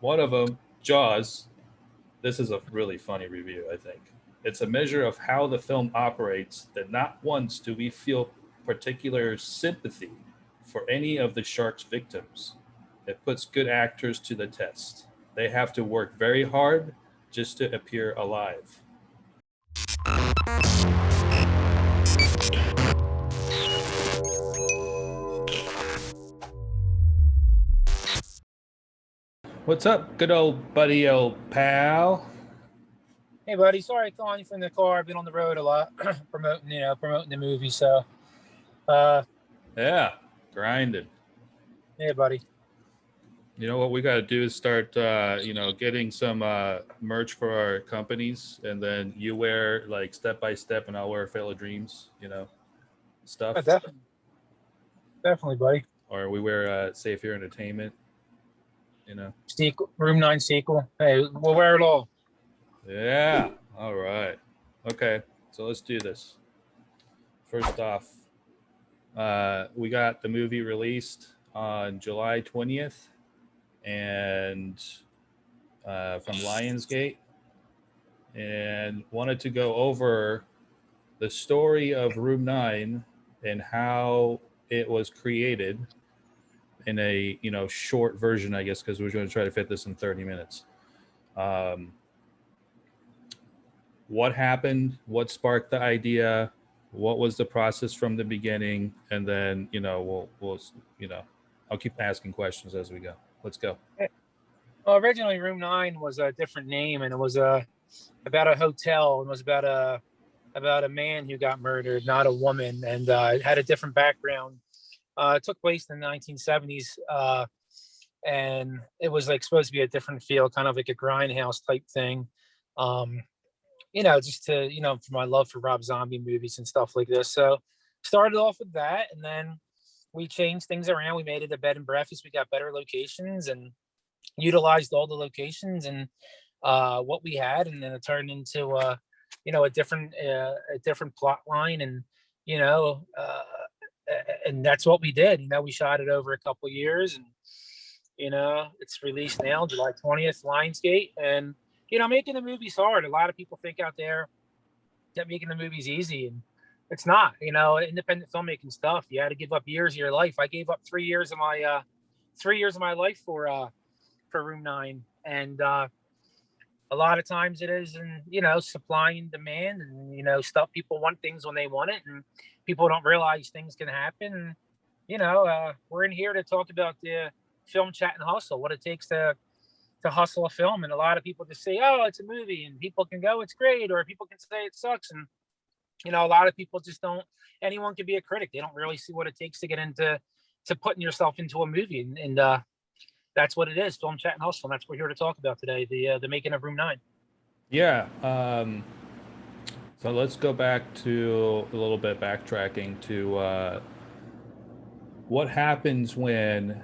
One of them, Jaws. This is a really funny review, I think. It's a measure of how the film operates that not once do we feel particular sympathy for any of the shark's victims. It puts good actors to the test. They have to work very hard just to appear alive. What's up, good old buddy, old pal? Hey, buddy. Sorry, calling you from the car. I've been on the road a lot, promoting the movie. So, uh, Yeah, grinding. hey, buddy. You know what we got to do is start, getting some merch for our companies, and then you wear like step by step, and I'll wear Fail of Dreams, stuff, Definitely, definitely, buddy. or we wear Safier Entertainment, you know. Sequel, Room 9 sequel. Hey, we'll wear it all. Yeah. All right. Okay. So let's do this. First off, we got the movie released on July 20th, and from Lionsgate, and wanted to go over the story of Room 9 and how it was created in a short version, I guess, because we're going to try to fit this in 30 minutes. What happened? What sparked the idea? What was the process from the beginning? And then we'll I'll keep asking questions as we go. Let's go. Well, originally, Room 9 was a different name, and it was about a hotel. It was about a man who got murdered, not a woman, and it had a different background. It took place in the 1970s, and it was like supposed to be a different feel, kind of like a grindhouse type thing. Just to, for my love for Rob Zombie movies and stuff like this. So started off with that, and then we changed things around. We made it a bed and breakfast. We got better locations and utilized all the locations and what we had, and then it turned into a different plot line, and and that's what we did. We shot it over a couple of years, and it's released now, July 20th, Lionsgate. And making a movie's hard. A lot of people think out there that making a movie's easy, and it's not. Independent filmmaking stuff. You had to give up years of your life. I gave up 3 years of my life for Room 9, and a lot of times it is, and supply and demand, and stuff. People want things when they want it, and people don't realize things can happen. And, we're in here to talk about the film chat and hustle, what it takes to hustle a film. And a lot of people just say, oh, it's a movie, and people can go, it's great, or people can say it sucks. And a lot of people just don't. Anyone can be a critic. They don't really see what it takes to get into putting yourself into a movie, and that's what it is, film chat and hustle. And that's what we're here to talk about today, the making of Room 9. Yeah. So let's go back to a little bit backtracking to what happens when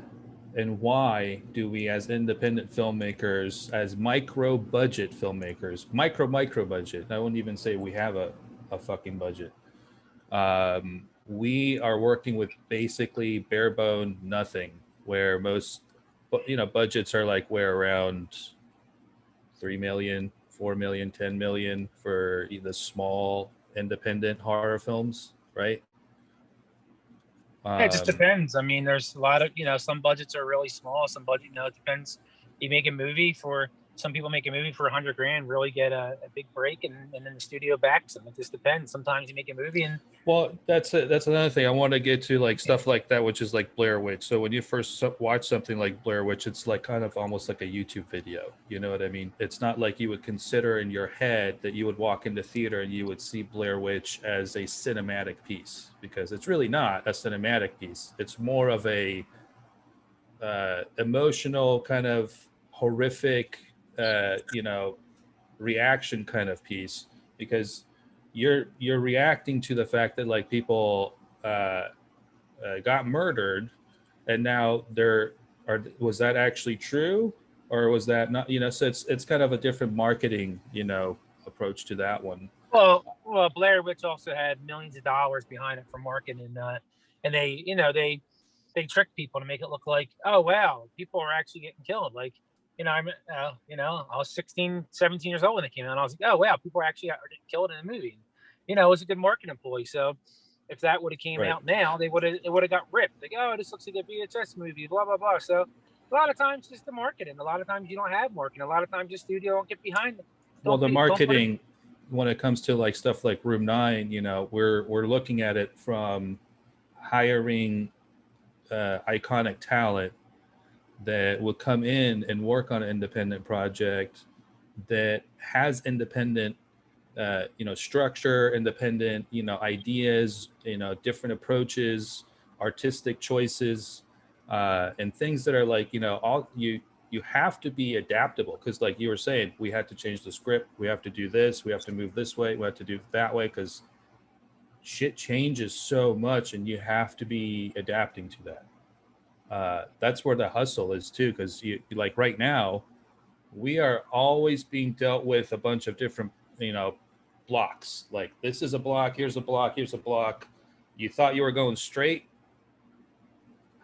and why do we, as independent filmmakers, as micro budget filmmakers, micro budget, I wouldn't even say we have a fucking budget. We are working with basically bare bone nothing, where most budgets are like around 3 million, 4 million, 10 million for the small independent horror films, right? It just depends. I mean, there's a lot of, some budgets are really small. Some budget, it depends. You make a movie for, some people make a movie for $100,000, really get a big break, and then the studio backs them. It just depends. Sometimes you make a movie and. Well, that's another thing I want to get to, like stuff like that, which is like Blair Witch. So when you first watch something like Blair Witch, it's like kind of almost like a YouTube video. You know what I mean? It's not like you would consider in your head that you would walk into theater and you would see Blair Witch as a cinematic piece, because it's really not a cinematic piece. It's more of a emotional kind of horrific, reaction kind of piece, because you're reacting to the fact that like people got murdered, and now was that actually true, or was that not? So it's kind of a different marketing approach to that one. Well, Blair Witch also had millions of dollars behind it for marketing, and they tricked people to make it look like, oh wow, people are actually getting killed. Like, I was 16, 17 years old when it came out. And I was like, oh wow, people are actually getting killed in the movie. It was a good marketing ploy. So if that would have came Right. out now, it would have got ripped. Like, oh, this looks like a VHS movie, blah blah blah. So a lot of times just the marketing. A lot of times you don't have marketing. A lot of times the studio don't get behind it. Well, the Don't put it. marketing when it comes to like stuff like Room 9, we're looking at it from hiring iconic talent that will come in and work on an independent project that has independent structure, independent ideas, different approaches, artistic choices, and things that are like all you have to be adaptable, because like you were saying, we had to change the script, we have to do this, we have to move this way, we have to do that way, because shit changes so much and you have to be adapting to that. That's where the hustle is too, because you like right now we are always being dealt with a bunch of different blocks. Like, this is a block, here's a block, here's a block. You thought you were going straight,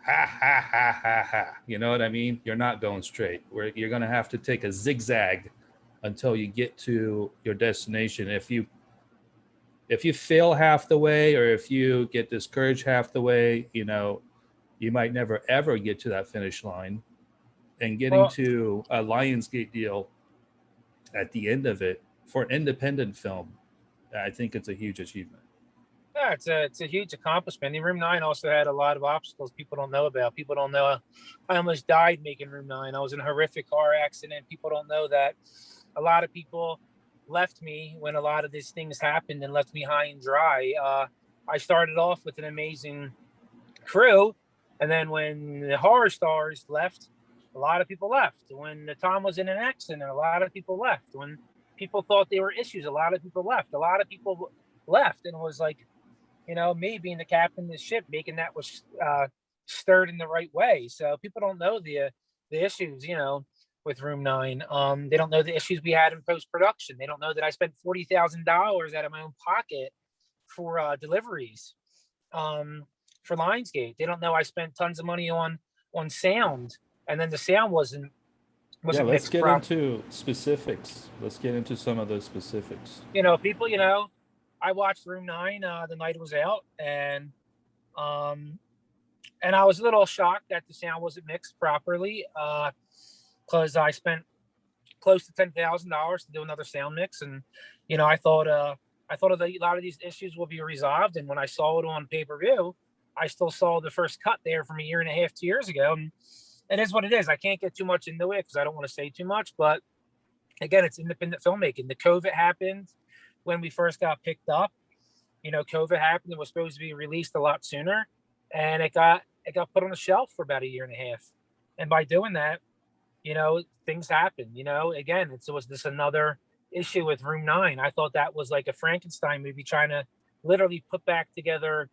ha ha ha ha ha, you know what I mean? You're not going straight. You're going to have to take a zigzag until you get to your destination. If you fail half the way, or if you get discouraged half the way, you might never ever get to that finish line. And getting Well, to a Lionsgate deal at the end of it for an independent film, I think it's a huge achievement. yeah, it's a huge accomplishment. And Room 9 also had a lot of obstacles people don't know about. People don't know I almost died making Room 9. I was in a horrific car accident. People don't know that a lot of people left me when a lot of these things happened and left me high and dry. I started off with an amazing crew, and then when the horror stars left, a lot of people left. When the Tom was in an accident, a lot of people left. When people thought there were issues, a lot of people left. A lot of people left, and it was like, me being the captain of the ship, making that was stirred in the right way. So people don't know the issues, with Room 9. They don't know the issues we had in post production. They don't know that I spent $40,000 out of my own pocket for deliveries for Lionsgate. They don't know I spent tons of money on sound, and then the sound wasn't Let's mixed get properly. into specifics. Let's get into some of those specifics. People, I watched Room 9 the night it was out, um, and I was a little shocked that the sound wasn't mixed properly because I spent close to $10,000 to do another sound mix, and I thought a lot of these issues will be resolved. And when I saw it on pay per view, I still saw the first cut there from a year and a half, 2 years ago. And it is what it is. I can't get too much into it because I don't want to say too much. But again, it's independent filmmaking. The COVID happened when we first got picked up. COVID happened. It was supposed to be released a lot sooner, and it got put on the shelf for about a year and a half. And by doing that, things happen. Again, it was this another issue with Room 9. I thought that was like a Frankenstein movie trying to literally put back together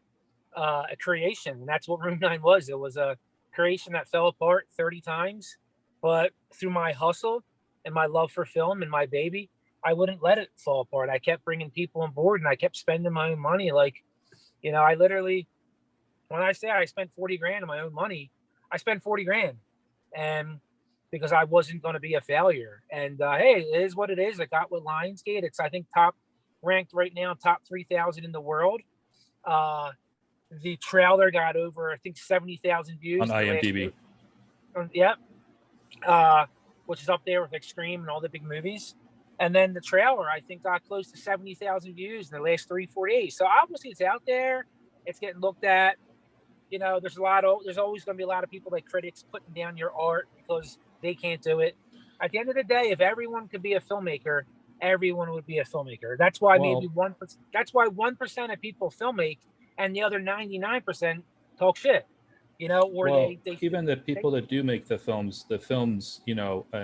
a creation, and that's what Room 9 was. It was a creation that fell apart 30 times, but through my hustle and my love for film and my baby, I wouldn't let it fall apart. I kept bringing people on board, and I kept spending my own money. Like, I literally, when I say I spent 40 grand of my own money, I spent 40 grand, and because I wasn't going to be a failure. And hey, it is what it is. I got with Lionsgate. It's, I think, top ranked right now, top 3,000 in the world. The trailer got over, I think, 70,000 views On in the last IMDb. week. Yep. Which is up there with Extreme and all the big movies. And then the trailer, I think, got close to 70,000 views in the last 3-4 days. So obviously it's out there. It's getting looked at. There's always going to be a lot of people, like critics, putting down your art because they can't do it. At the end of the day, if everyone could be a filmmaker, everyone would be a filmmaker. That's why Well, maybe 1%. That's why 1% of people filmmake, and the other 99% talk shit. Or well, they even the people that do make the films, a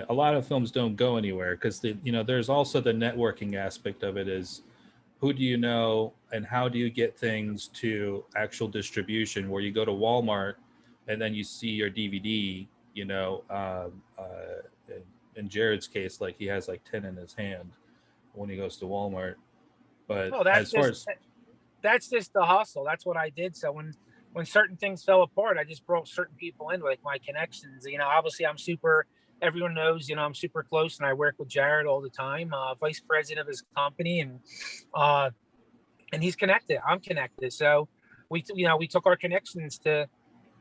lot of films don't go anywhere because there's also the networking aspect of it. Is who do you know and how do you get things to actual distribution, where you go to Walmart and then you see your DVD, in Jared's case, like he has like 10 in his hand when he goes to Walmart. But well, as far as that's just the hustle. That's what I did. So when certain things fell apart, I just brought certain people in, like my connections. Obviously I'm super everyone knows, I'm super close and I work with Jared all the time, vice president of his company, and he's connected. I'm connected. So we took our connections to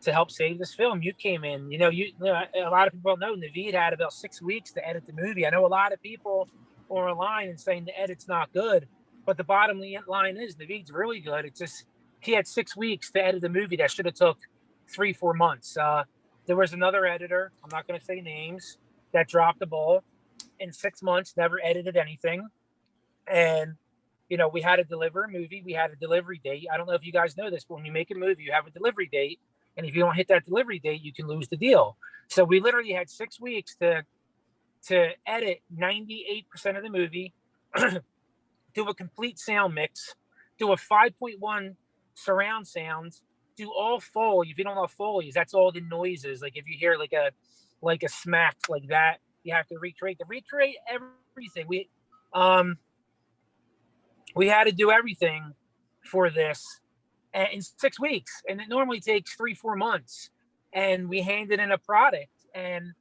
help save this film. You came in, a lot of people know Navid had about 6 weeks to edit the movie. I know a lot of people are online and saying the edit's not good, but the bottom line is Navid's really good. It's just, he had 6 weeks to edit the movie that should have took 3-4 months. There was another editor, I'm not going to say names, that dropped the ball in 6 months, never edited anything. And, we had to deliver a movie. We had a delivery date. I don't know if you guys know this, but when you make a movie, you have a delivery date. And if you don't hit that delivery date, you can lose the deal. So we literally had 6 weeks to edit 98% of the movie, do a complete sound mix, do a 5.1 surround sound, do all Foley. If you don't know Foley, that's all the noises. Like if you hear like a smack like that, you have to recreate everything. We had to do everything for this in 6 weeks, and it normally takes 3-4 months. And we handed in a product and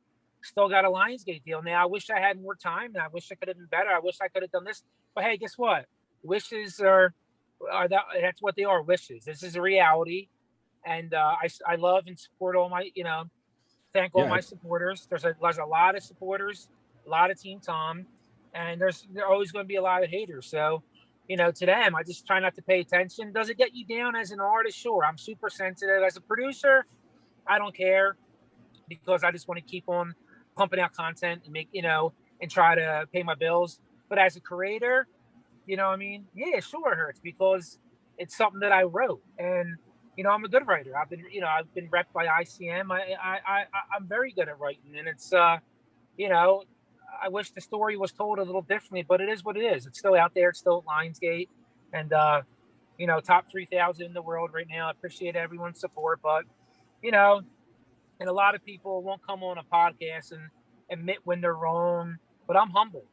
still got a Lionsgate deal. Now I wish I had more time, and I wish I could have been better. I wish I could have done this, but hey, guess what? Wishes that's what they are, wishes. This is a reality, and I love and support all my thank all my supporters. There's a lot of supporters, a lot of Team Tom, and there's always going to be a lot of haters. So, to them, I just try not to pay attention. Does it get you down as an artist? Sure. I'm super sensitive. As a producer, I don't care, because I just want to keep on pumping out content and make, and try to pay my bills. But as a creator, what I mean? Yeah, sure it hurts, because it's something that I wrote, and I'm a good writer. I've been repped by ICM. I'm very good at writing, and it's I wish the story was told a little differently, but it is what it is. It's still out there. It's still at Lionsgate, and top 3,000 in the world right now. I appreciate everyone's support, but and a lot of people won't come on a podcast and admit when they're wrong, but I'm humble.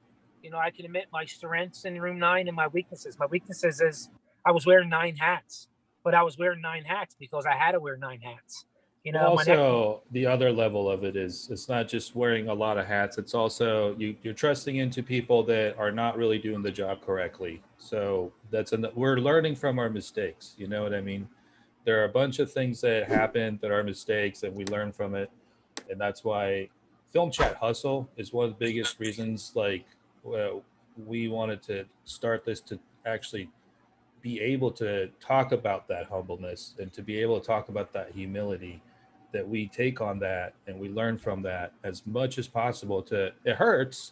I can admit my strengths in Room 9 and my weaknesses. My weaknesses is I was wearing 9 hats, but I was wearing 9 hats because I had to wear 9 hats. Well, also, the other level of it is it's not just wearing a lot of hats. It's also you're trusting into people that are not really doing the job correctly. So we're learning from our mistakes. You know what I mean? There are a bunch of things that happen that are mistakes, and we learn from it. And that's why Film Chat Hustle is one of the biggest reasons. Like, we wanted to start this to actually be able to talk about that humbleness and to be able to talk about that humility, that we take on that and we learn from that as much as possible. It hurts,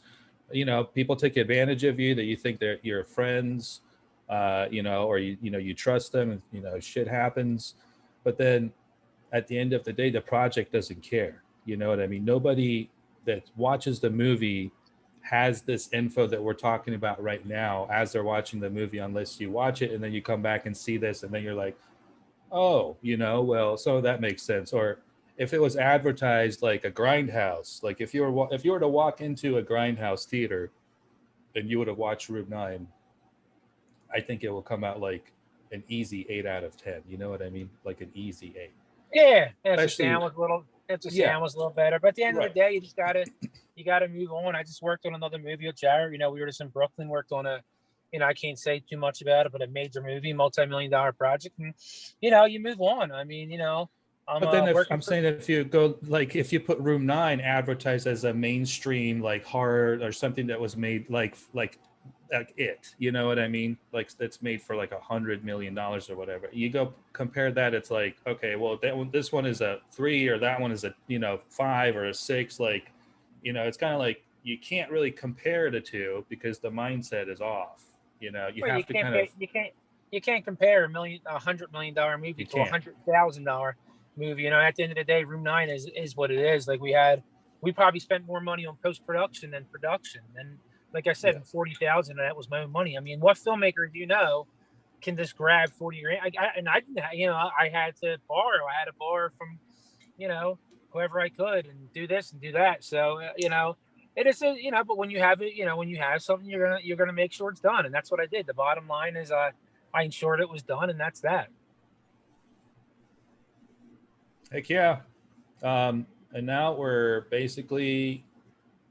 people take advantage of you, that you think they're your friends, or you trust them, and shit happens. But then at the end of the day, the project doesn't care. You know what I mean? Nobody that watches the movie has this info that we're talking about right now as they're watching the movie, unless you watch it and then you come back and see this, and then you're like, oh, well, so that makes sense. Or if it was advertised like a Grindhouse, like if you were to walk into a Grindhouse theater and you would have watched Room 9, I think it will come out like an easy 8 out of 10. You know what I mean? Like an easy 8. Yeah, if the sound was a little better. But at the end of the day, you gotta move on. I just worked on another movie with Jared. We were just in Brooklyn, worked on I can't say too much about it, but a major movie, multi-million-dollar project, and you move on. I mean, but then if you go, like, if you put Room 9 advertised as a mainstream like horror or something that was made like it, you know what I mean? Like that's made for like $100 million or whatever. You go compare that, it's like, okay, well this one is a 3 or that one is a 5 or a 6. Like, it's kind of like you can't really compare the two because the mindset is off. You can't compare $100 million movie to $100,000 movie. At the end of the day, Room 9 is what it is. Like we probably spent more money on post-production than production. And like I said, $40,000, that was my own money. I mean, what filmmaker do you know can just grab 40 grand? I had to borrow. I had to borrow from, whoever I could and do this and do that. So, it is, but when you have it, when you have something, you're gonna make sure it's done, and that's what I did. The bottom line is, I ensured it was done, and that's that. Heck yeah. And now we're basically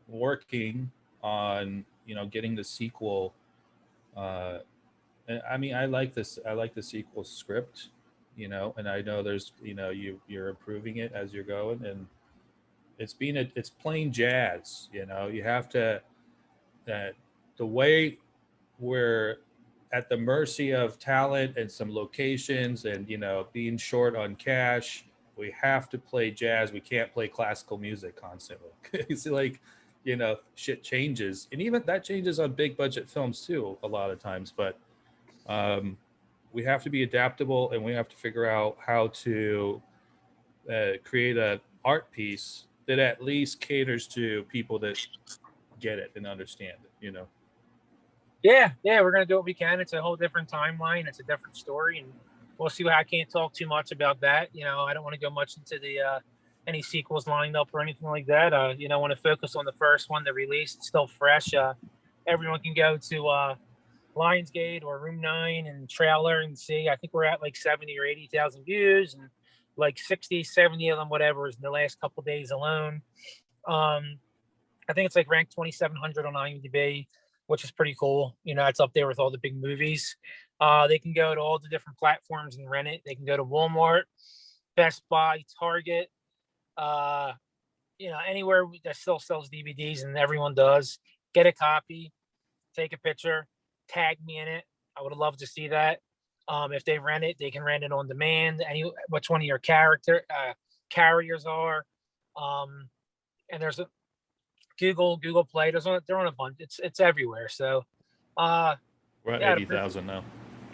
working on, you know, getting the sequel. Uh, I mean, I like this. I like the sequel script, you know, and I know there's, you know, you're improving it as you're going, and it's plain jazz. You know, you have to that the way we're at the mercy of talent and some locations, and you know, being short on cash. We have to play jazz. We can't play classical music constantly. It's like, you know, shit changes, and even that changes on big budget films too a lot of times. But um, we have to be adaptable, and we have to figure out how to create a art piece that at least caters to people that get it and understand it. You know. Yeah, yeah, we're gonna do what we can. It's a whole different timeline. It's a different story, and we'll see. I can't talk too much about that. You know, I don't want to go much into the any sequels lined up or anything like that. You know, I want to focus on the first one, the release. It's still fresh. Everyone can go to Lionsgate or Room 9 and trailer and see. I think we're at like 70 or 80,000 views, and like 60, 70 of them, whatever, is in the last couple of days alone. I think it's like ranked 2,700 on IMDb, which is pretty cool. You know, it's up there with all the big movies. They can go to all the different platforms and rent it. They can go to Walmart, Best Buy, Target, uh, you know, anywhere that still sells DVDs, and everyone does. Get a copy, take a picture, tag me in it. I would love to see that. If they rent it, they can rent it on demand. Which one of your carriers are. And there's a Google Play. They're on a bunch. It's everywhere. So, We're at yeah, 80,000 now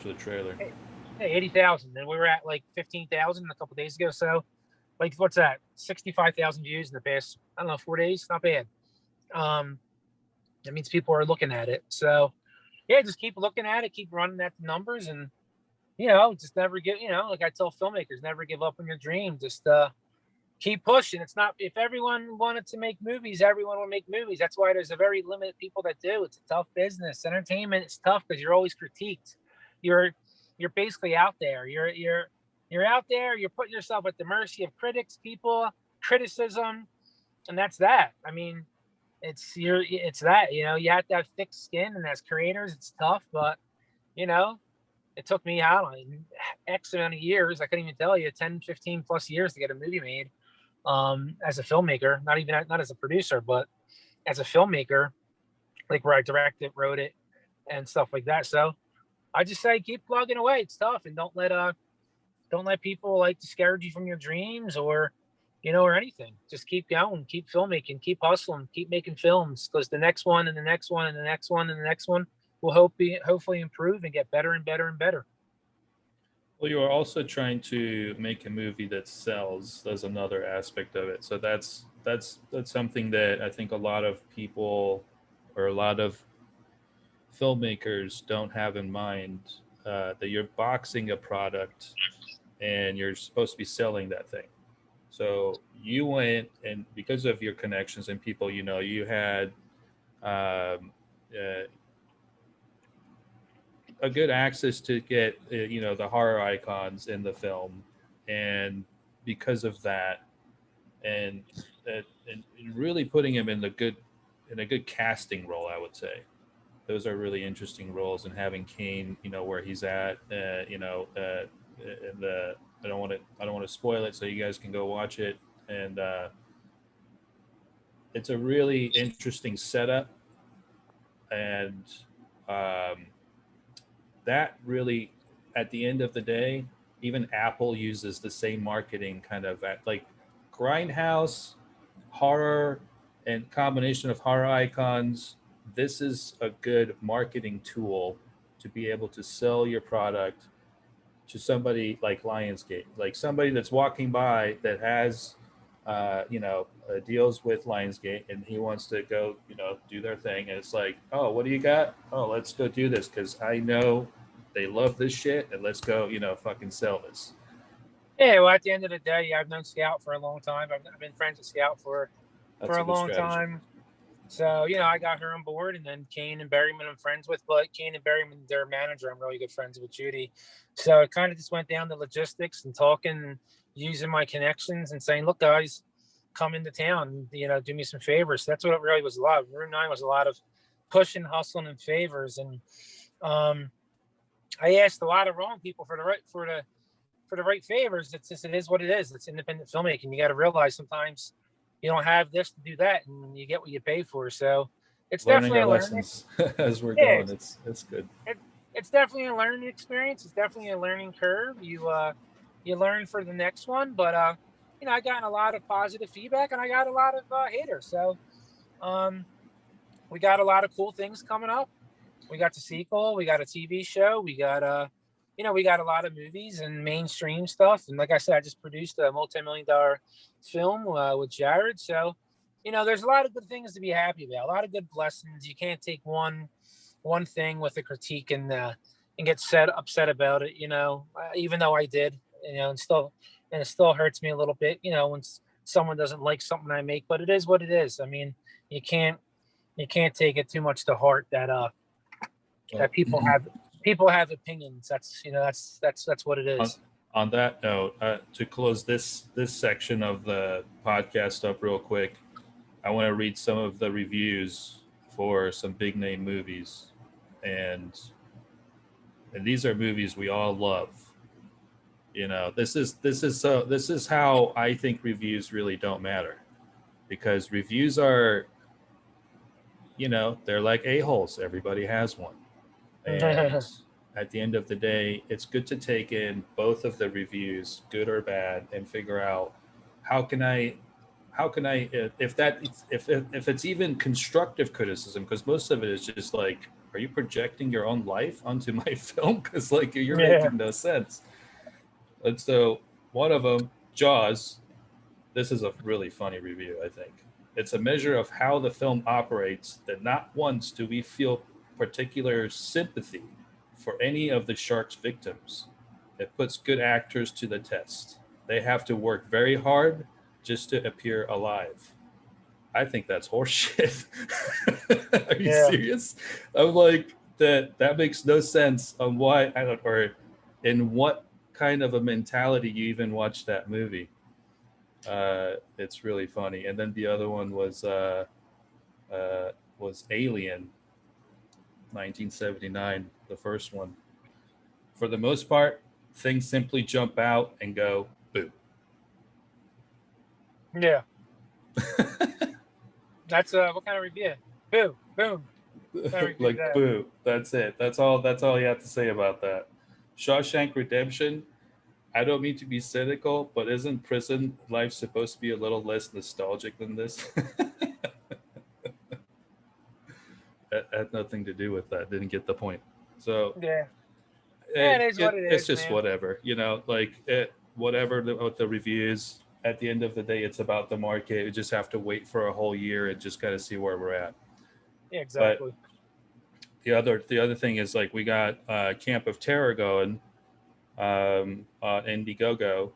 to the trailer. hey, 80,000, and we were at like 15,000 a couple days ago. So, like, what's that? 65,000 views in the past, I don't know, 4 days. Not bad. Um, that means people are looking at it. So, yeah, just keep looking at it, keep running at the numbers, and you know, just never give. You know, like I tell filmmakers, never give up on your dream. Just keep pushing. It's not, if everyone wanted to make movies, everyone will make movies. That's why there's a very limited people that do. It's a tough business. Entertainment is tough because you're always critiqued. You're you're basically out there. You're out there. You're putting yourself at the mercy of critics, people, criticism, and that's that. I mean, it's that, you know, you have to have thick skin, and as creators, it's tough, but you know, it took me, I don't know, X amount of years. I couldn't even tell you, 10, 15 plus years to get a movie made. As a filmmaker, not as a producer, but as a filmmaker, like where I directed, wrote it, and stuff like that. So I just say keep plugging away. It's tough, and don't let people like discourage you from your dreams, or you know, or anything. Just keep going, keep filmmaking, keep hustling, keep making films, because the next one and the next one and the next one and the next one will hopefully improve and get better and better and better. Well, you are also trying to make a movie that sells. There's another aspect of it. So that's something that I think a lot of people or a lot of filmmakers don't have in mind, that you're boxing a product and you're supposed to be selling that thing. So you went, and because of your connections and people, you know, you had um, a good access to get, you know, the horror icons in the film, and because of that, and and really putting him in the good in a good casting role, I would say those are really interesting roles. And having Kane, you know, where he's at, you know, in the I don't want to spoil it, so you guys can go watch it. And it's a really interesting setup, and um, that really, at the end of the day, even Apple uses the same marketing kind of at like grindhouse horror and combination of horror icons. This is a good marketing tool to be able to sell your product to somebody like Lionsgate, like somebody that's walking by that has, you know, deals with Lionsgate, and he wants to go, you know, do their thing. And it's like, oh, what do you got? Oh, let's go do this because I know they love this shit, and let's go, you know, fucking sell this. Yeah, well, at the end of the day, I've known Scout for a long time. I've been friends with Scout for That's a a good long strategy. time. So, you know, I got her on board, and then Kane and Berryman I'm friends with, but Kane and Berryman, their manager, I'm really good friends with, Judy. So it kind of just went down to logistics and talking and using my connections and saying, look, guys, come into town, do me some favors. So that's what it really was. A lot of Room 9 was a lot of pushing, hustling, and favors. And I asked a lot of wrong people for the right favors. It is what it is. It's independent filmmaking. You got to realize sometimes you don't have this to do that, and you get what you pay for. So it's Learning definitely our a learning. lessons as we're Yeah, going. It's good. it's definitely a learning experience. It's definitely a learning curve. You learn for the next one, but I got a lot of positive feedback, and I got a lot of haters. So we got a lot of cool things coming up. We got the sequel. We got a TV show. We got we got a lot of movies and mainstream stuff. And like I said, I just produced a multi-million-dollar film with Jared. So, there's a lot of good things to be happy about. A lot of good blessings. You can't take one thing with a critique and get upset about it. Even though I did, and it still hurts me a little bit. When someone doesn't like something I make, but it is what it is. I mean, you can't take it too much to heart that that people have opinions. That's what it is. On that note, to close this section of the podcast up real quick, I want to read some of the reviews for some big name movies, and these are movies we all love. This is how I think reviews really don't matter, because reviews are, they're like a-holes. Everybody has one. And at the end of the day, it's good to take in both of the reviews, good or bad, and figure out how can I if it's even constructive criticism, because most of it is just like, are you projecting your own life onto my film? Because like you're making no sense. And so one of them, Jaws, this is a really funny review, I think. It's a measure of how the film operates that not once do we feel particular sympathy for any of the shark's victims. It puts good actors to the test. They have to work very hard just to appear alive. I think that's horseshit. Are you serious? I'm like, that makes no sense on why or in what kind of a mentality you even watch that movie. It's really funny. And then the other one was Alien, 1979, the first one. For the most part, things simply jump out and go boo. Yeah. That's what kind of review? Boo, boom. Like boo. That's it. That's all you have to say about that. Shawshank Redemption. I don't mean to be cynical, but isn't prison life supposed to be a little less nostalgic than this? That had nothing to do with that. Didn't get the point. So yeah, it is what it is. It's just man. Whatever, whatever with the reviews. At the end of the day, it's about the market. You just have to wait for a whole year and just kind of see where we're at. Yeah, exactly. But the other thing is, like, we got Camp of Terror going on Indiegogo,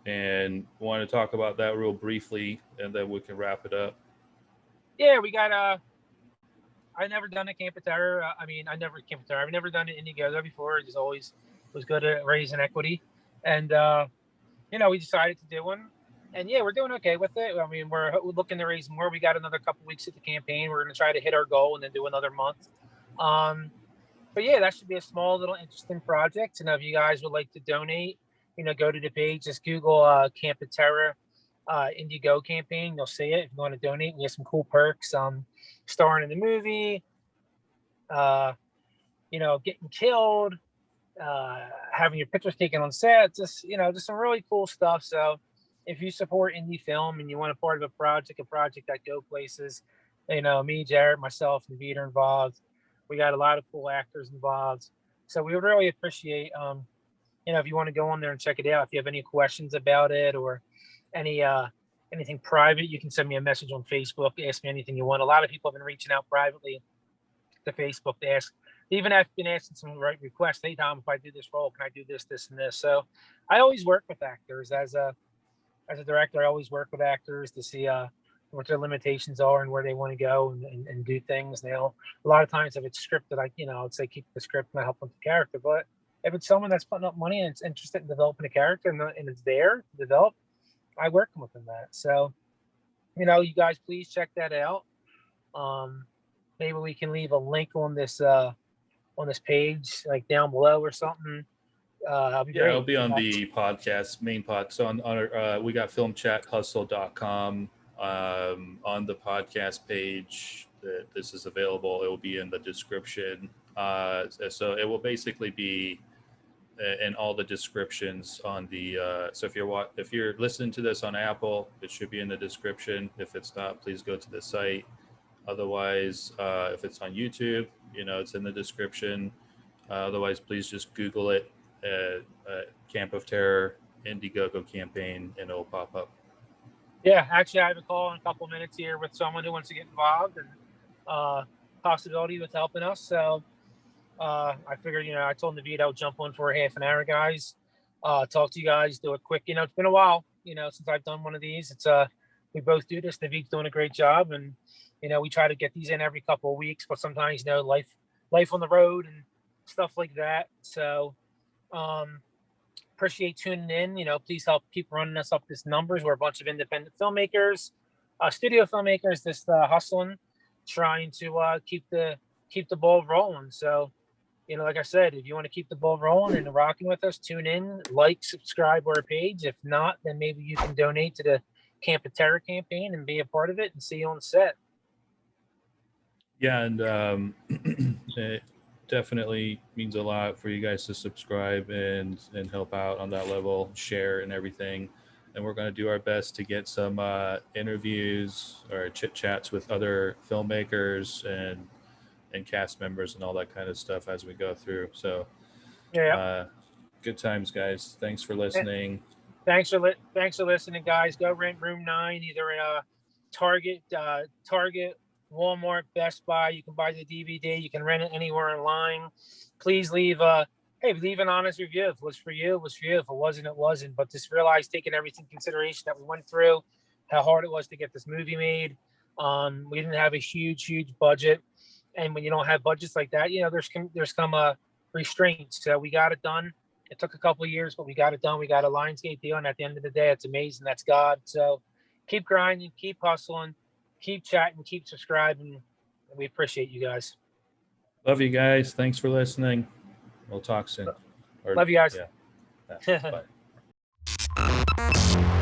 and want to talk about that real briefly, and then we can wrap it up. Yeah, we got I never done a Camp of Terror. I've never done an Indiegogo before. It just always was good at raising equity, and we decided to do one, and yeah, we're doing okay with it. I mean, we're looking to raise more. We got another couple weeks at the campaign. We're going to try to hit our goal and then do another month. But yeah, that should be a small little interesting project. And if you guys would like to donate, go to the page, just Google Camp of Terror Indiegogo campaign. You'll see it. If you want to donate, we have some cool perks. Starring in the movie, getting killed, having your pictures taken on set, just some really cool stuff. So if you support indie film and you want a part of a project that go places, me, Jared, myself, Navid are involved. We got a lot of cool actors involved. So we would really appreciate, if you want to go on there and check it out. If you have any questions about it or anything private, you can send me a message on Facebook. Ask me anything you want. A lot of people have been reaching out privately to Facebook to ask. Even I've been asking some right requests. Hey, Tom, if I do this role, can I do this, this, and this? So I always work with actors as a director. I always work with actors to see what their limitations are and where they want to go and do things. Now, a lot of times if it's scripted, I'd say keep the script and I help with the character. But if it's someone that's putting up money and it's interested in developing a character and it's there to develop, I work with them that. So you guys please check that out. Maybe we can leave a link on this page, like down below or something. That'll be great. It'll be on the podcast, main pod. So on our, we got filmchathustle.com on the podcast page. This is available. It will be in the description. So it will basically be in all the descriptions on the. So if you're listening to this on Apple, it should be in the description. If it's not, please go to the site. Otherwise, if it's on YouTube, it's in the description. Otherwise, please just Google it. Camp of Terror Indiegogo campaign, and it'll pop up. Yeah, actually, I have a call in a couple minutes here with someone who wants to get involved and possibility with helping us. So I figured, I told Navid I'll jump on for a half an hour, guys. Talk to you guys, do it quick. It's been a while, since I've done one of these. It's we both do this. Navid's doing a great job, and we try to get these in every couple of weeks, but sometimes life on the road and stuff like that. So appreciate tuning in. Please help keep running us up this numbers. We're a bunch of independent filmmakers, studio filmmakers, just hustling, trying to keep the ball rolling. So like I said, if you want to keep the ball rolling and rocking with us, tune in, like, subscribe our page. If not, then maybe you can donate to the Camp of Terror campaign and be a part of it, and see you on set. Yeah, and it definitely means a lot for you guys to subscribe and help out on that level, share and everything. And we're going to do our best to get some interviews or chit chats with other filmmakers and cast members and all that kind of stuff as we go through. So good times, guys. Thanks for listening. Thanks for listening, guys. Go rent Room 9, either in Target, Walmart, Best Buy. You can buy the DVD. You can rent it anywhere online. Please leave leave an honest review. If it was for you, it was for you. If it wasn't, it wasn't. But just realize, taking everything into consideration that we went through, how hard it was to get this movie made. We didn't have a huge budget, and when you don't have budgets like that, there's come restraints. So we got it done. It took a couple of years, but we got it done. We got a Lionsgate deal, and at the end of the day, it's amazing. That's God. So keep grinding, keep hustling, keep chatting, keep subscribing. We appreciate you guys. Love you guys. Thanks for listening. We'll talk soon. Love you guys. Yeah. Bye.